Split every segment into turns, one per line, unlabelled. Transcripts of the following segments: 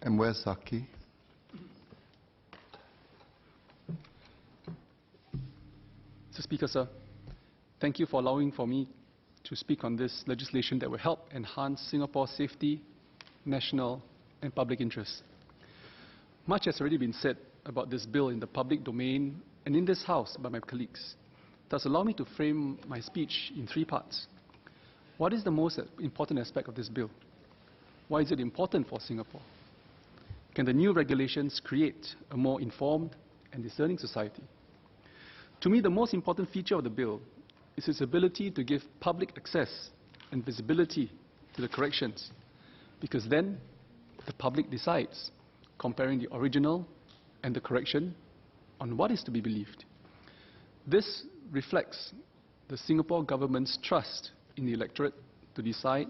And where's Zaqy?
Mr. Speaker, sir, thank you for allowing me to speak on this legislation that will help enhance Singapore's safety, national and public interest. Much has already been said about this bill in the public domain and in this House by my colleagues. Thus, allow me to frame my speech in three parts. What is the most important aspect of this bill? Why is it important for Singapore? Can the new regulations create a more informed and discerning society? To me, the most important feature of the bill is its ability to give public access and visibility to the corrections, because then the public decides, comparing the original and the correction, on what is to be believed. This reflects the Singapore government's trust in the electorate to decide,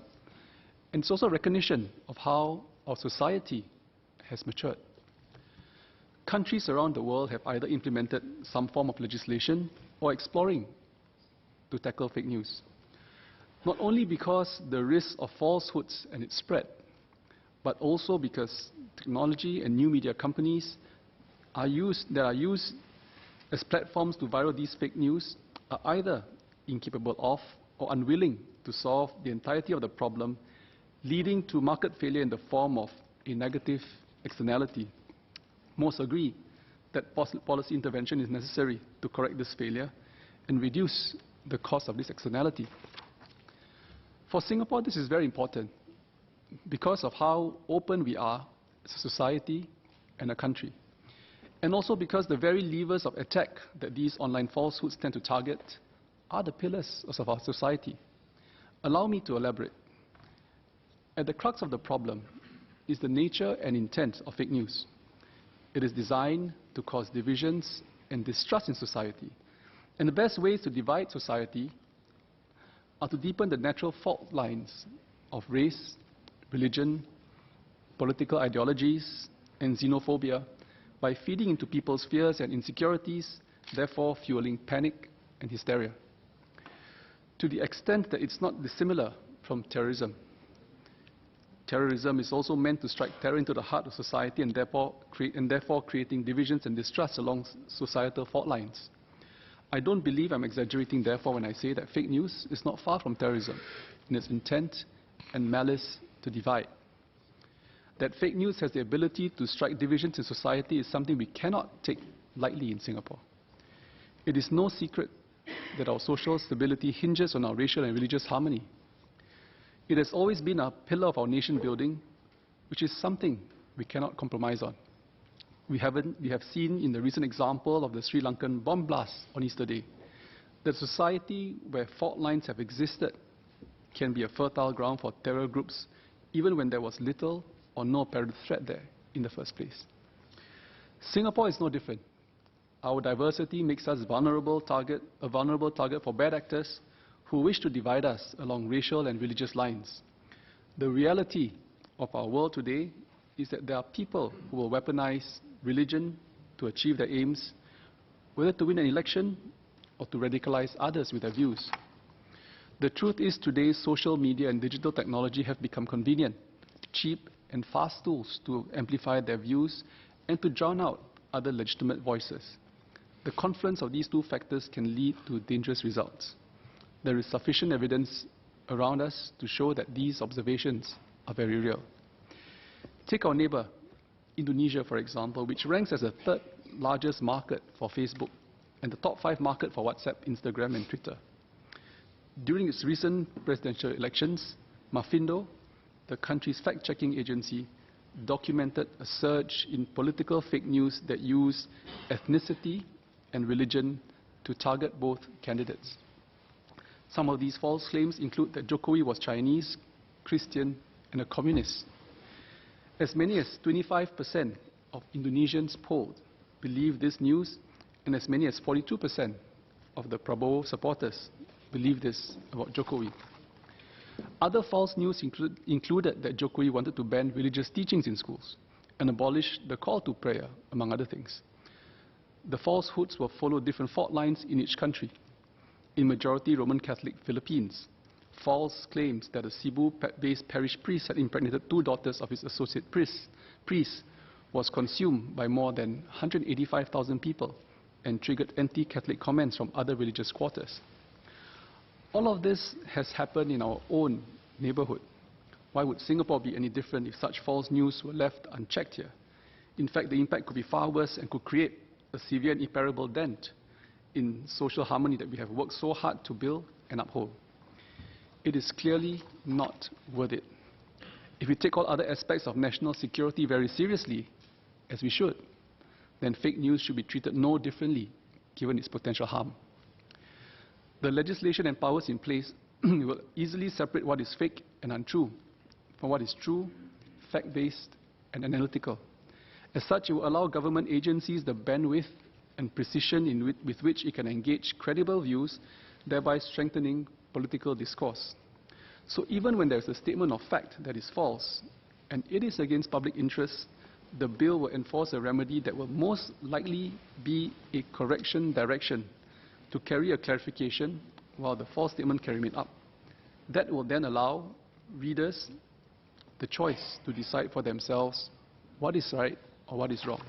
and it's also a recognition of how our society has matured. Countries around the world have either implemented some form of legislation or exploring to tackle fake news. Not only because the risk of falsehoods and its spread, but also because technology and new media companies are used as platforms to viral these fake news are either incapable of or unwilling to solve the entirety of the problem, leading to market failure in the form of a negative externality. Most agree that policy intervention is necessary to correct this failure and reduce the cost of this externality. For Singapore, this is very important because of how open we are as a society and a country, and also because the very levers of attack that these online falsehoods tend to target are the pillars of our society. Allow me to elaborate. At the crux of the problem is the nature and intent of fake news. It is designed to cause divisions and distrust in society. And the best ways to divide society are to deepen the natural fault lines of race, religion, political ideologies, and xenophobia by feeding into people's fears and insecurities, therefore fueling panic and hysteria. To the extent that it's not dissimilar from terrorism. Terrorism is also meant to strike terror into the heart of society and therefore creating divisions and distrust along societal fault lines. I don't believe I'm exaggerating, therefore, when I say that fake news is not far from terrorism in its intent and malice to divide. That fake news has the ability to strike divisions in society is something we cannot take lightly in Singapore. It is no secret that our social stability hinges on our racial and religious harmony. It has always been a pillar of our nation building, which is something we cannot compromise on. We have seen in the recent example of the Sri Lankan bomb blast on Easter Day that society where fault lines have existed can be a fertile ground for terror groups, even when there was little or no apparent threat there in the first place. Singapore is no different. Our diversity makes us a vulnerable target for bad actors who wish to divide us along racial and religious lines. The reality of our world today is that there are people who will weaponize religion to achieve their aims, whether to win an election or to radicalize others with their views. The truth is today's social media and digital technology have become convenient, cheap and fast tools to amplify their views and to drown out other legitimate voices. The confluence of these two factors can lead to dangerous results. There is sufficient evidence around us to show that these observations are very real. Take our neighbor, Indonesia, for example, which ranks as the third largest market for Facebook and the top 5 market for WhatsApp, Instagram, and Twitter. During its recent presidential elections, Mafindo, the country's fact-checking agency, documented a surge in political fake news that used ethnicity and religion to target both candidates. Some of these false claims include that Jokowi was Chinese, Christian, and a communist. As many as 25% of Indonesians polled believe this news, and as many as 42% of the Prabowo supporters believe this about Jokowi. Other false news included that Jokowi wanted to ban religious teachings in schools and abolish the call to prayer, among other things. The falsehoods will follow different fault lines in each country. In majority Roman Catholic Philippines, false claims that a Cebu-based parish priest had impregnated 2 daughters of his associate priest was consumed by more than 185,000 people and triggered anti-Catholic comments from other religious quarters. All of this has happened in our own neighborhood. Why would Singapore be any different if such false news were left unchecked here? In fact, the impact could be far worse and could create a severe and irreparable dent in social harmony that we have worked so hard to build and uphold. It is clearly not worth it. If we take all other aspects of national security very seriously, as we should, then fake news should be treated no differently, given its potential harm. The legislation and powers in place will easily separate what is fake and untrue from what is true, fact-based, and analytical. As such, it will allow government agencies the bandwidth and precision with which it can engage credible views, thereby strengthening political discourse. So even when there is a statement of fact that is false, and it is against public interest, the bill will enforce a remedy that will most likely be a correction direction to carry a clarification while the false statement can remain up. That will then allow readers the choice to decide for themselves what is right or what is wrong.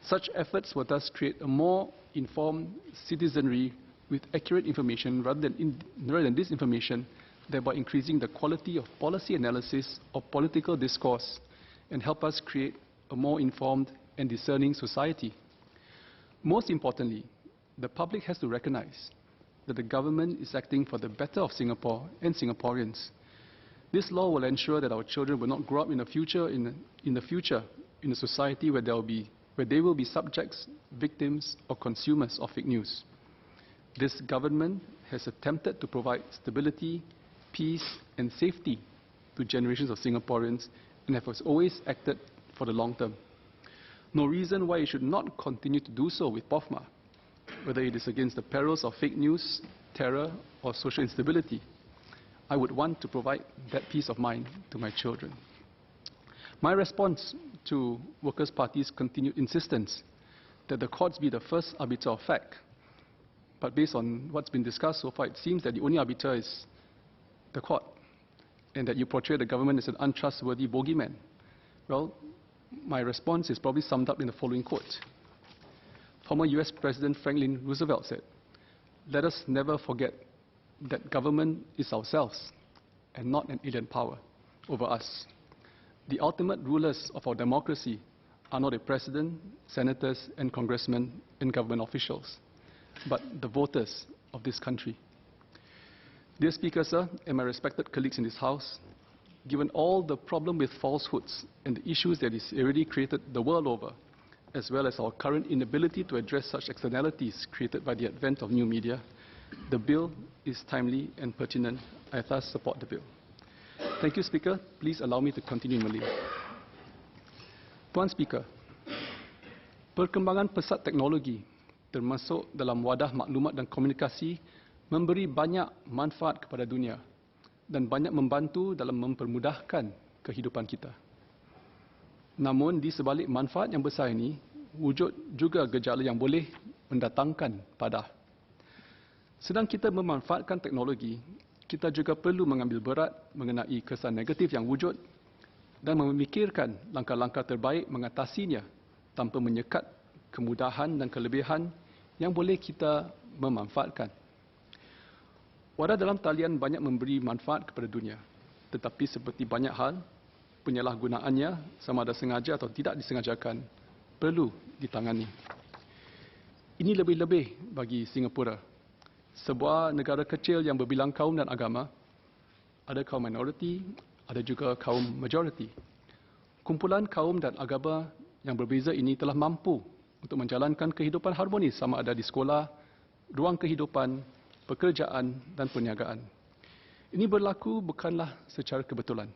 Such efforts will thus create a more informed citizenry with accurate information rather than disinformation, thereby increasing the quality of policy analysis or political discourse and help us create a more informed and discerning society. Most importantly, the public has to recognize that the government is acting for the better of Singapore and Singaporeans. This law will ensure that our children will not grow up in the future in a society where they will be subjects, victims, or consumers of fake news. This government has attempted to provide stability, peace, and safety to generations of Singaporeans and has always acted for the long term. No reason why it should not continue to do so with POFMA, whether it is against the perils of fake news, terror, or social instability. I would want to provide that peace of mind to my children. My response to Workers' Party's continued insistence that the courts be the first arbiter of fact, but based on what's been discussed so far, it seems that the only arbiter is the court, and that you portray the government as an untrustworthy bogeyman. Well, my response is probably summed up in the following quote. Former US President Franklin Roosevelt said, "Let us never forget that government is ourselves and not an alien power over us. The ultimate rulers of our democracy are not a president, senators, and congressmen and government officials, but the voters of this country." Dear Speaker, sir, and my respected colleagues in this House, given all the problem with falsehoods and the issues that is already created the world over, as well as our current inability to address such externalities created by the advent of new media, the bill is timely and pertinent. I thus support the bill. Thank you, Speaker. Please allow me to continue in Malay. Tuan Speaker, perkembangan pesat teknologi, termasuk dalam wadah maklumat dan komunikasi, memberi banyak manfaat kepada dunia dan banyak membantu dalam mempermudahkan kehidupan kita. Namun di sebalik manfaat yang besar ini, wujud juga gejala yang boleh mendatangkan padah. Sedang kita memanfaatkan teknologi, kita juga perlu mengambil berat mengenai kesan negatif yang wujud dan memikirkan langkah-langkah terbaik mengatasinya tanpa menyekat kemudahan dan kelebihan yang boleh kita memanfaatkan. Wadah dalam talian banyak memberi manfaat kepada dunia, tetapi seperti banyak hal, penyalahgunaannya sama ada sengaja atau tidak disengajakan perlu ditangani. Ini lebih-lebih bagi Singapura, sebuah negara kecil yang berbilang kaum dan agama, ada kaum minoriti, ada juga kaum majoriti. Kumpulan kaum dan agama yang berbeza ini telah mampu untuk menjalankan kehidupan harmonis sama ada di sekolah, ruang kehidupan, pekerjaan dan perniagaan. Ini berlaku bukanlah secara kebetulan.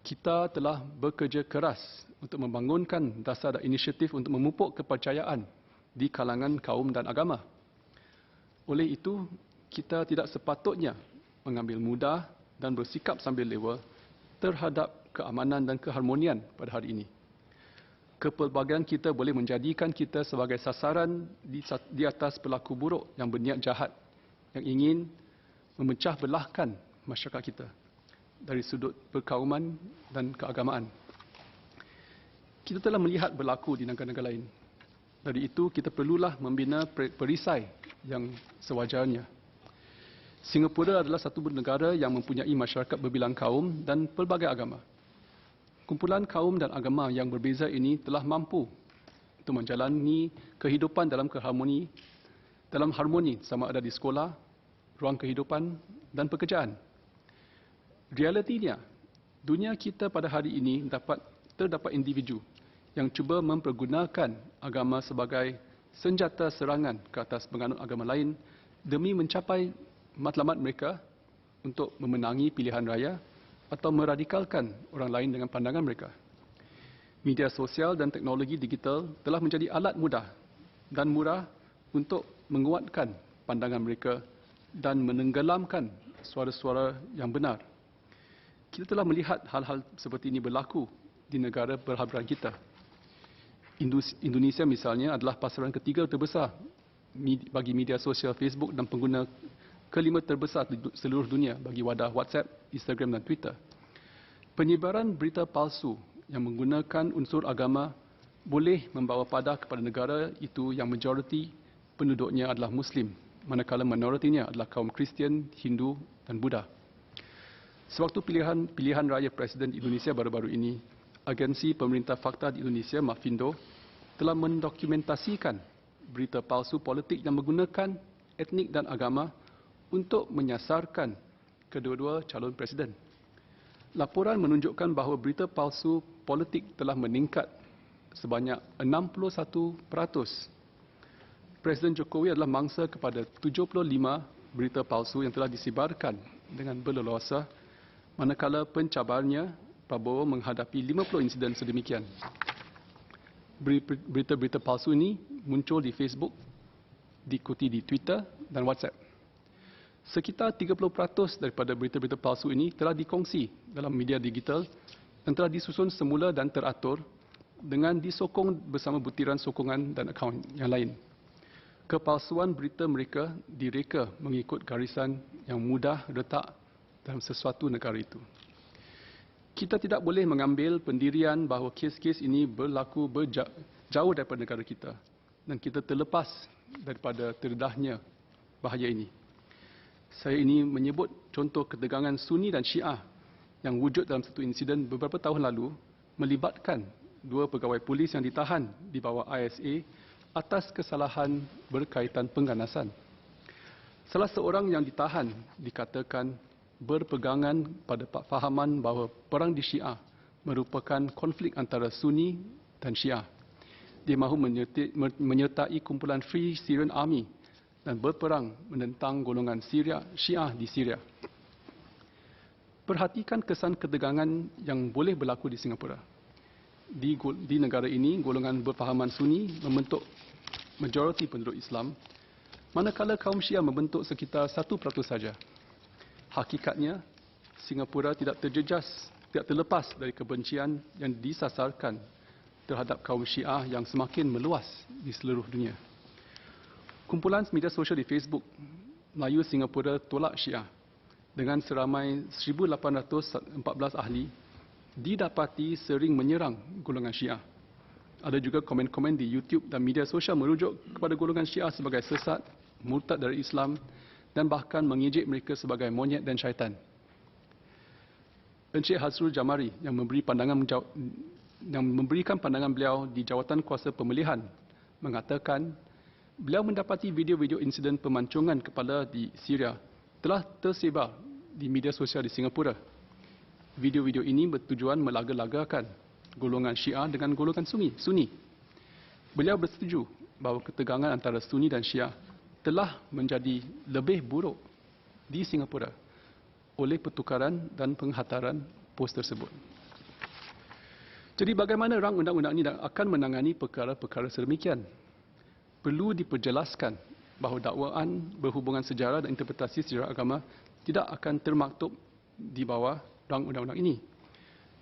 Kita telah bekerja keras untuk membangunkan dasar dan inisiatif untuk memupuk kepercayaan di kalangan kaum dan agama. Oleh itu, kita tidak sepatutnya mengambil mudah dan bersikap sambil lewa terhadap keamanan dan keharmonian pada hari ini. Kepelbagaian kita boleh menjadikan kita sebagai sasaran di atas pelaku buruk yang berniat jahat, yang ingin memecah belahkan masyarakat kita dari sudut perkauman dan keagamaan. Kita telah melihat berlaku di negara-negara lain. Dari itu, kita perlulah membina perisai yang sewajarnya. Singapura adalah satu negara yang mempunyai masyarakat berbilang kaum dan pelbagai agama. Kumpulan kaum dan agama yang berbeza ini telah mampu untuk menjalani kehidupan dalam harmoni sama ada di sekolah, ruang kehidupan dan pekerjaan. Realitinya, dunia kita pada hari ini terdapat individu yang cuba mempergunakan agama sebagai senjata serangan ke atas penganut agama lain demi mencapai matlamat mereka untuk memenangi pilihan raya atau meradikalkan orang lain dengan pandangan mereka. Media sosial dan teknologi digital telah menjadi alat mudah dan murah untuk menguatkan pandangan mereka dan menenggelamkan suara-suara yang benar. Kita telah melihat hal-hal seperti ini berlaku di negara berhaburan kita. Indonesia misalnya adalah pasaran ketiga terbesar bagi media sosial Facebook dan pengguna kelima terbesar di seluruh dunia bagi wadah WhatsApp, Instagram dan Twitter. Penyebaran berita palsu yang menggunakan unsur agama boleh membawa pada kepada negara itu yang majoriti penduduknya adalah Muslim, manakala minoritinya adalah kaum Kristian, Hindu dan Buddha. Sewaktu pilihan raya Presiden Indonesia baru-baru ini, Agensi Pemerintah Fakta di Indonesia, Mafindo, telah mendokumentasikan berita palsu politik yang menggunakan etnik dan agama untuk menyasarkan kedua-dua calon presiden. Laporan menunjukkan bahawa berita palsu politik telah meningkat sebanyak 61%. Presiden Jokowi adalah mangsa kepada 75 berita palsu yang telah disebarkan dengan berleluasa, manakala pencabarnya Prabowo menghadapi 50 insiden sedemikian. Berita-berita palsu ini muncul di Facebook, diikuti di Twitter dan WhatsApp. Sekitar 30% daripada berita-berita palsu ini telah dikongsi dalam media digital dan telah disusun semula dan teratur dengan disokong bersama butiran sokongan dan akaun yang lain. Kepalsuan berita mereka direka mengikut garisan yang mudah retak dalam sesuatu negara itu. Kita tidak boleh mengambil pendirian bahawa kes-kes ini berlaku jauh daripada negara kita dan kita terlepas daripada terdedahnya bahaya ini. Saya ini menyebut contoh ketegangan Sunni dan Syiah yang wujud dalam satu insiden beberapa tahun lalu melibatkan dua pegawai polis yang ditahan di bawah ISA atas kesalahan berkaitan pengganasan. Salah seorang yang ditahan dikatakan berpegangan pada fahaman bahawa perang di Syiah merupakan konflik antara Sunni dan Syiah. Dia mahu menyertai kumpulan Free Syrian Army dan berperang menentang golongan Syiah di Syria. Perhatikan kesan ketegangan yang boleh berlaku di Singapura. Di negara ini, golongan berfahaman Sunni membentuk majoriti penduduk Islam, manakala kaum Syiah membentuk sekitar 1% saja. Hakikatnya, Singapura tidak terlepas dari kebencian yang disasarkan terhadap kaum Syiah yang semakin meluas di seluruh dunia. Kumpulan media sosial di Facebook, Melayu Singapura Tolak Syiah, dengan seramai 1,814 ahli, didapati sering menyerang golongan Syiah. Ada juga komen-komen di YouTube dan media sosial merujuk kepada golongan Syiah sebagai sesat, murtad dari Islam dan bahkan mengejek mereka sebagai monyet dan syaitan. Encik Hasrul Jamari yang memberikan pandangan beliau di jawatan kuasa pemilihan mengatakan beliau mendapati video-video insiden pemancongan kepala di Syria telah tersebar di media sosial di Singapura. Video-video ini bertujuan melaga-lagakan golongan Syiah dengan golongan Sunni. Beliau bersetuju bahawa ketegangan antara Sunni dan Syiah telah menjadi lebih buruk di Singapura oleh pertukaran dan penghantaran pos tersebut. Jadi bagaimana rang undang-undang ini akan menangani perkara-perkara sedemikian? Perlu diperjelaskan bahawa dakwaan berhubungan sejarah dan interpretasi sejarah agama tidak akan termaktub di bawah rang undang-undang ini.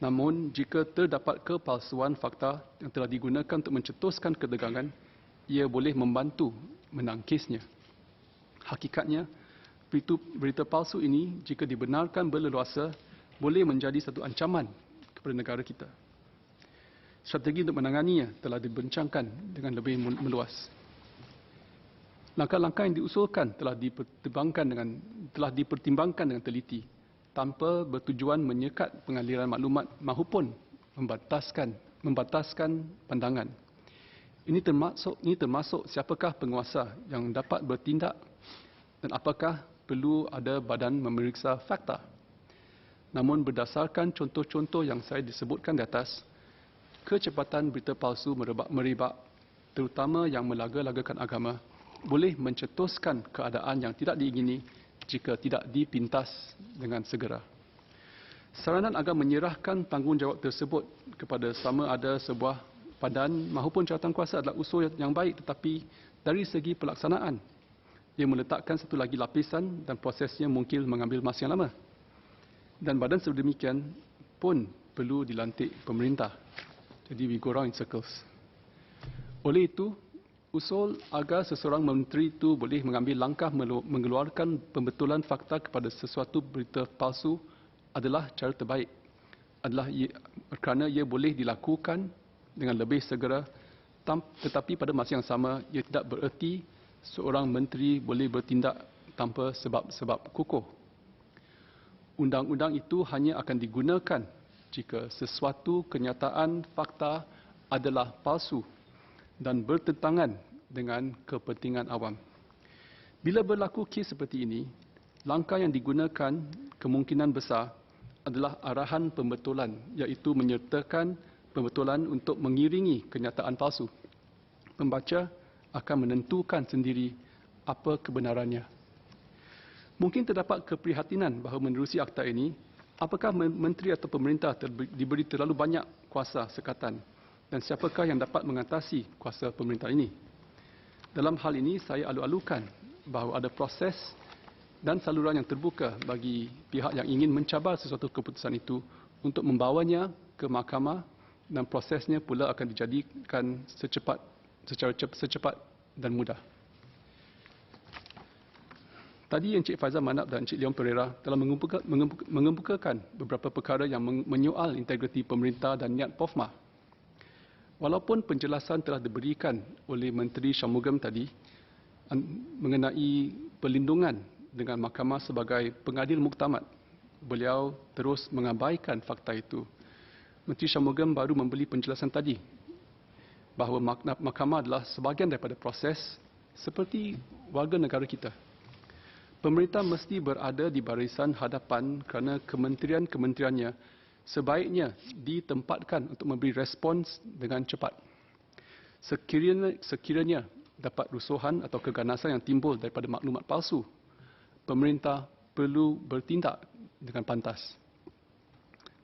Namun, jika terdapat kepalsuan fakta yang telah digunakan untuk mencetuskan ketegangan, ia boleh membantu menangkisnya. Hakikatnya, berita palsu ini jika dibenarkan berleluasa boleh menjadi satu ancaman kepada negara kita. Strategi untuk menanganinya telah dibincangkan dengan lebih meluas. Langkah-langkah yang diusulkan telah dipertimbangkan dengan teliti tanpa bertujuan menyekat pengaliran maklumat maupun membataskan pandangan. Ini termasuk siapakah penguasa yang dapat bertindak dan apakah perlu ada badan memeriksa fakta. Namun berdasarkan contoh-contoh yang saya disebutkan di atas, kecepatan berita palsu merebak, terutama yang melaga-lagakan agama, boleh mencetuskan keadaan yang tidak diingini jika tidak dipintas dengan segera. Saranan agar menyerahkan tanggungjawab tersebut kepada sama ada sebuah badan maupun jawatan kuasa adalah usul yang baik, tetapi dari segi pelaksanaan, ia meletakkan satu lagi lapisan dan prosesnya mungkin mengambil masa yang lama. Dan badan sedemikian pun perlu dilantik pemerintah. Jadi we go round in circles. Oleh itu, usul agar seseorang menteri itu boleh mengambil langkah mengeluarkan pembetulan fakta kepada sesuatu berita palsu adalah cara terbaik. Kerana ia boleh dilakukan dengan lebih segera, tetapi pada masa yang sama ia tidak bererti seorang menteri boleh bertindak tanpa sebab-sebab kukuh. Undang-undang itu hanya akan digunakan jika sesuatu kenyataan fakta adalah palsu dan bertentangan dengan kepentingan awam. Bila berlaku kes seperti ini, langkah yang digunakan kemungkinan besar adalah arahan pembetulan, iaitu menyertakan pembetulan untuk mengiringi kenyataan palsu. Pembaca akan menentukan sendiri apa kebenarannya. Mungkin terdapat keprihatinan bahawa menerusi akta ini, apakah menteri atau pemerintah diberi terlalu banyak kuasa sekatan dan siapakah yang dapat mengatasi kuasa pemerintah ini. Dalam hal ini, saya alu-alukan bahawa ada proses dan saluran yang terbuka bagi pihak yang ingin mencabar sesuatu keputusan itu untuk membawanya ke mahkamah, dan prosesnya pula akan dijadikan secepat dan mudah. Tadi Encik Faizal Manap dan Encik Leon Pereira telah mengemukakan beberapa perkara yang menyoal integriti pemerintah dan niat POFMA. Walaupun penjelasan telah diberikan oleh Menteri Shanmugam tadi mengenai perlindungan dengan mahkamah sebagai pengadil muktamad, beliau terus mengabaikan fakta itu. Menteri Shanmugam baru memberi penjelasan tadi bahawa mahkamah adalah sebahagian daripada proses seperti warga negara kita. Pemerintah mesti berada di barisan hadapan kerana kementerian-kementeriannya sebaiknya ditempatkan untuk memberi respons dengan cepat. Sekiranya dapat rusuhan atau keganasan yang timbul daripada maklumat palsu, pemerintah perlu bertindak dengan pantas.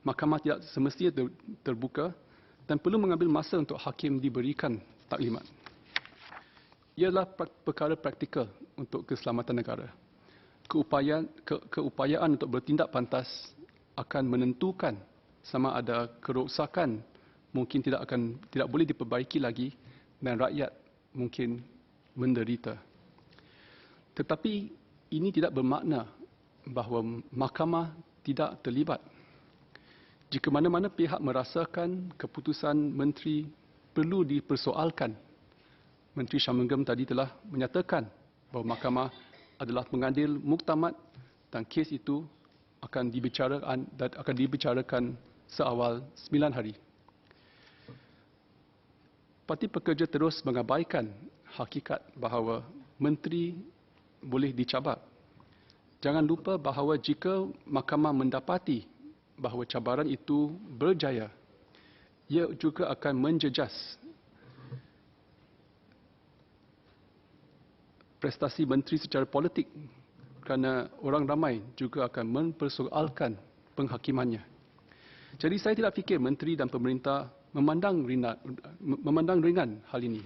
Mahkamah tidak semestinya terbuka dan perlu mengambil masa untuk hakim diberikan taklimat. Ialah perkara praktikal untuk keselamatan negara. Keupayaan untuk bertindak pantas akan menentukan sama ada kerosakan mungkin tidak boleh diperbaiki lagi dan rakyat mungkin menderita. Tetapi ini tidak bermakna bahawa mahkamah tidak terlibat. Jika mana-mana pihak merasakan keputusan menteri perlu dipersoalkan, Menteri Shanmugam tadi telah menyatakan bahawa mahkamah adalah pengadil muktamad dan kes itu akan dibicarakan seawal 9 hari. Parti Pekerja terus mengabaikan hakikat bahawa menteri boleh dicabar. Jangan lupa bahawa jika mahkamah mendapati bahawa cabaran itu berjaya, ia juga akan menjejas prestasi menteri secara politik kerana orang ramai juga akan mempersoalkan penghakimannya. Jadi saya tidak fikir menteri dan pemerintah memandang ringan hal ini.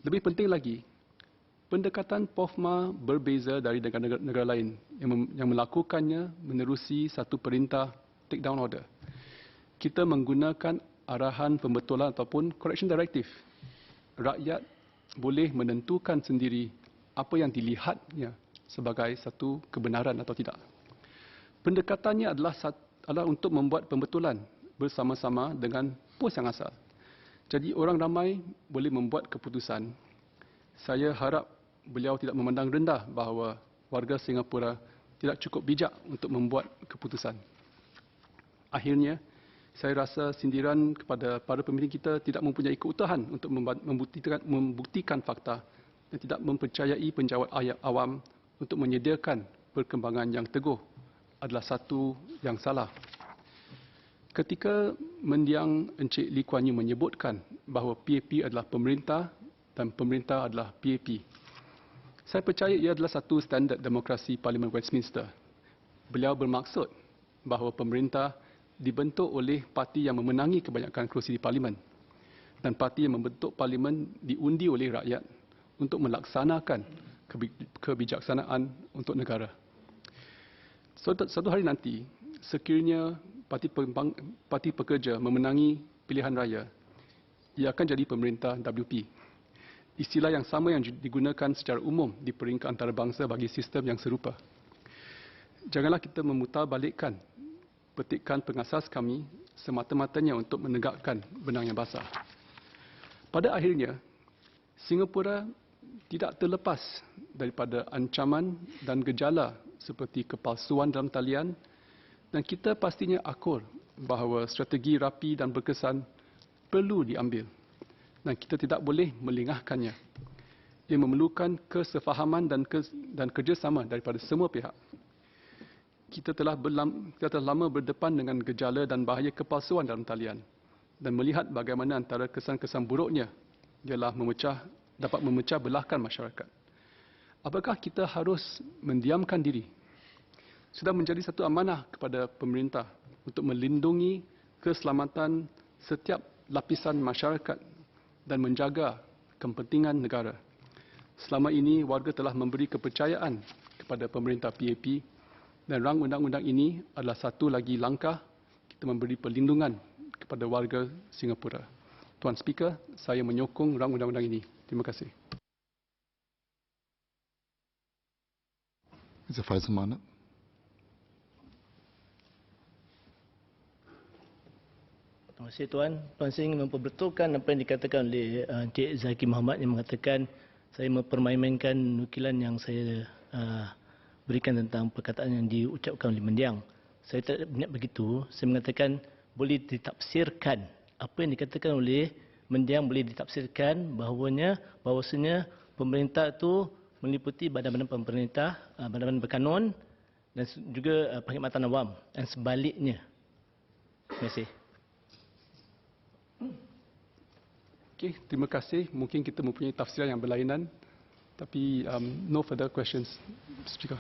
Lebih penting lagi, pendekatan POFMA berbeza dari negara-negara lain yang melakukannya menerusi satu perintah take down order. Kita menggunakan arahan pembetulan ataupun correction directive. Rakyat boleh menentukan sendiri apa yang dilihatnya sebagai satu kebenaran atau tidak. Pendekatannya adalah untuk membuat pembetulan bersama-sama dengan pos yang asal. Jadi orang ramai boleh membuat keputusan. Saya harap beliau tidak memandang rendah bahawa warga Singapura tidak cukup bijak untuk membuat keputusan. Akhirnya, saya rasa sindiran kepada para pemimpin kita tidak mempunyai keutuhan untuk membuktikan fakta dan tidak mempercayai penjawat awam untuk menyediakan perkembangan yang teguh adalah satu yang salah. Ketika mendiang Encik Lee Kuan Yew menyebutkan bahawa PAP adalah pemerintah dan pemerintah adalah PAP, saya percaya ia adalah satu standard demokrasi Parlimen Westminster. Beliau bermaksud bahawa pemerintah dibentuk oleh parti yang memenangi kebanyakan kerusi di Parlimen dan parti yang membentuk Parlimen diundi oleh rakyat untuk melaksanakan kebijaksanaan untuk negara. Suatu hari nanti, sekiranya Parti Pekerja memenangi pilihan raya, ia akan jadi pemerintah WP. Istilah yang sama yang digunakan secara umum di peringkat antarabangsa bagi sistem yang serupa. Janganlah kita memutarbalikkan petikan pengasas kami semata-matanya untuk menegakkan benang yang basah. Pada akhirnya, Singapura tidak terlepas daripada ancaman dan gejala seperti kepalsuan dalam talian, dan kita pastinya akur bahawa strategi rapi dan berkesan perlu diambil dan kita tidak boleh melengahkannya. Ia memerlukan kesefahaman dan kerjasama daripada semua pihak. Kita telah lama berdepan dengan gejala dan bahaya kepalsuan dalam talian dan melihat bagaimana antara kesan-kesan buruknya ialah dapat memecah belahkan masyarakat. Apakah kita harus mendiamkan diri? Sudah menjadi satu amanah kepada pemerintah untuk melindungi keselamatan setiap lapisan masyarakat dan menjaga kepentingan negara. Selama ini, warga telah memberi kepercayaan kepada pemerintah PAP dan rang undang-undang ini adalah satu lagi langkah kita memberi perlindungan kepada warga Singapura. Tuan Speaker, saya menyokong rang undang-undang ini. Terima kasih.
Mr. Mohamad.
Terima kasih Tuan. Tuan, saya ingin memperbetulkan apa yang dikatakan oleh Encik Zaqy Mohamad yang mengatakan saya mempermain-mainkan nukilan yang saya berikan tentang perkataan yang diucapkan oleh mendiang. Saya tak berniat begitu. Saya mengatakan boleh ditafsirkan. Apa yang dikatakan oleh mendiang boleh ditafsirkan bahawasanya pemerintah itu meliputi badan-badan pemerintah, badan-badan berkanun dan juga perkhidmatan awam dan sebaliknya. Terima kasih.
Okey, terima kasih. Mungkin kita mempunyai tafsiran yang berlainan, tapi no further questions, Speaker.